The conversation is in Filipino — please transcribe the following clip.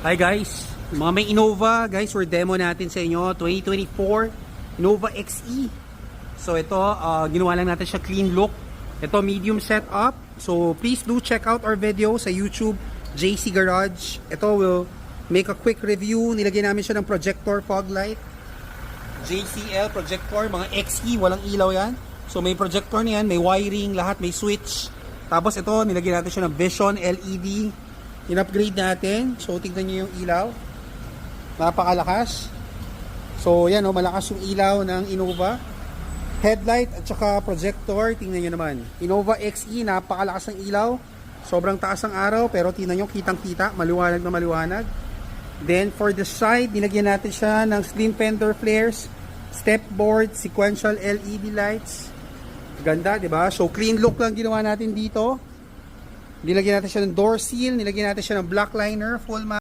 Hi guys, mga may Innova guys, we're demo natin sa inyo 2024 Innova XE. So ito, ginawa lang natin siya clean look. Ito medium setup. So please do check out our video sa YouTube, JC Garage. Ito will make a quick review. Nilagyan namin siya ng projector fog light. JCL projector, mga XE, walang ilaw yan. So may projector na yan, may wiring, lahat may switch. Tapos ito, nilagyan natin siya ng Vision LED. In-upgrade natin. So, tignan nyo yung ilaw. Napakalakas. So, yan o, malakas yung ilaw ng Innova. Headlight at saka projector. Tingnan nyo naman. Innova XE, napakalakas ng ilaw. Sobrang taas ng araw, pero tingnan nyo, kitang-kita. Maliwanag na maliwanag. Then, for the side, nilagyan natin siya ng slim fender flares, step board, sequential LED lights. Ganda, di ba? So, clean look lang ginawa natin dito. Nilagyan natin siya ng door seal, nilagyan natin siya ng black liner, full matte.